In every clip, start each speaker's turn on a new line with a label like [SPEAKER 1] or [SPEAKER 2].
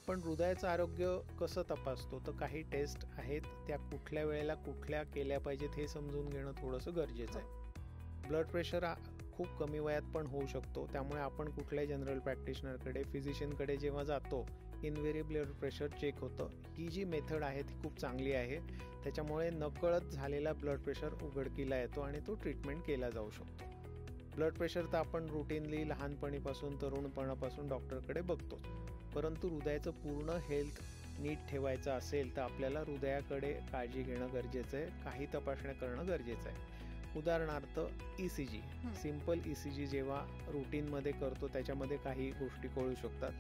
[SPEAKER 1] आपण हृदयाचं आरोग्य कसं तपासतो, तर काही टेस्ट आहेत, त्या कुठल्या वेळेला कुठल्या केल्या पाहिजेत हे समजून घेणं थोडंसं गरजेचं आहे. ब्लड प्रेशर खूप कमी वयात पण होऊ शकतो, त्यामुळे आपण कुठल्याही जनरल प्रॅक्टिशनरकडे, फिजिशियनकडे जेव्हा जातो, इनव्हेरिएबली ब्लड प्रेशर चेक होतं. ही जी मेथड आहे ती खूप चांगली आहे. त्याच्यामुळे नकळत झालेला ब्लड प्रेशर उघडकीला येतो आणि तो ट्रीटमेंट केला जाऊ शकतो. ब्लड प्रेशर तर आपण रुटीनली लहानपणीपासून, तरुणपणापासून डॉक्टरकडे बघतो. परंतु हृदयाचं पूर्ण हेल्थ नीट ठेवायचं असेल तर आपल्याला हृदयाकडे काळजी घेणं गरजेचं आहे. काही तपासण्या करणं गरजेचं आहे. उदाहरणार्थ ECG, सिम्पल ECG जेव्हा रुटीनमध्ये करतो त्याच्यामध्ये काही गोष्टी कळू शकतात.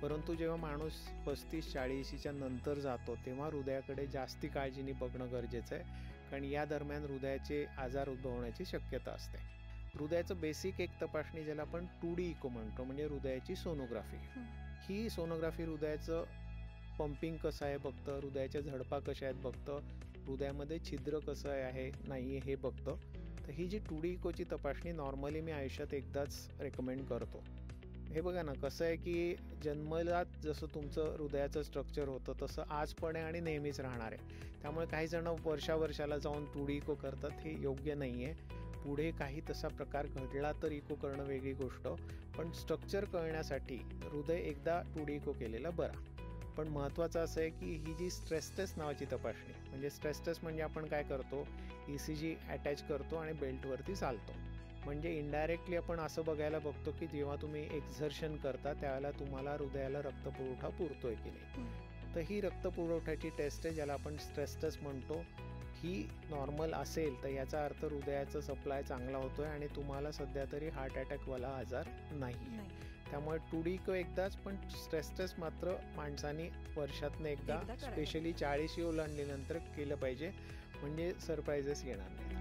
[SPEAKER 1] परंतु जेव्हा माणूस 35-40च्या नंतर जातो तेव्हा हृदयाकडे जास्ती काळजीने बघणं गरजेचं आहे, कारण या दरम्यान हृदयाचे आजार उद्भवण्याची शक्यता असते. हृदयाचं बेसिक एक तपासणी ज्याला आपण 2D इको म्हणतो, म्हणजे हृदयाची सोनोग्राफी. ही सोनोग्राफी हृदयाचं पंपिंग कसं आहे बघतं, हृदयाच्या झडपा कशा आहेत बघतं, हृदयामध्ये छिद्र कसं आहे नाही हे बघतं. तर ही जी 2D इकोची तपासणी नॉर्मली मी आयुष्यात एकदाच रेकमेंड करतो. हे बघा ना, कसं आहे की जन्मलाच जसं तुमचं हृदयाचं स्ट्रक्चर होतं तसं आज पण आहे आणि नेहमीच राहणार आहे. त्यामुळे काही जण वर्षाला जाऊन 2D इको करतात, हे योग्य नाही आहे. पुढे काही तसा प्रकार घडला तर इको करणं वेगळी गोष्ट, पण स्ट्रक्चर कळण्यासाठी हृदय एकदा 2D इको केलेला बरा. पण महत्त्वाचं असं आहे की ही जी स्ट्रेस टेस्ट नावाची तपासणी, म्हणजे स्ट्रेस टेस्ट म्हणजे आपण काय करतो, ECG अटॅच करतो आणि बेल्टवरती चालतो. म्हणजे इनडायरेक्टली आपण असं बघायला बघतो की जेव्हा तुम्ही एक्झर्शन करता त्यावेळेला तुम्हाला हृदयाला रक्तपुरवठा पुरतोय की नाही. तर ही रक्तपुरवठ्याची टेस्ट आहे, ज्याला आपण स्ट्रेस टेस्ट म्हणतो. ही नॉर्मल असेल तर याचा अर्थ हृदयाचा सप्लाय चांगला होतोय आणि तुम्हाला सध्या तरी हार्ट अटॅकवाला आजार नाही. त्यामुळे 2D इको एकदाच, पण स्ट्रेस टेस्ट मात्र माणसाने वर्षातनं एकदा स्पेशली 40 ओलांडल्यानंतर केलं पाहिजे, म्हणजे सरप्राइजेस येणार नाही.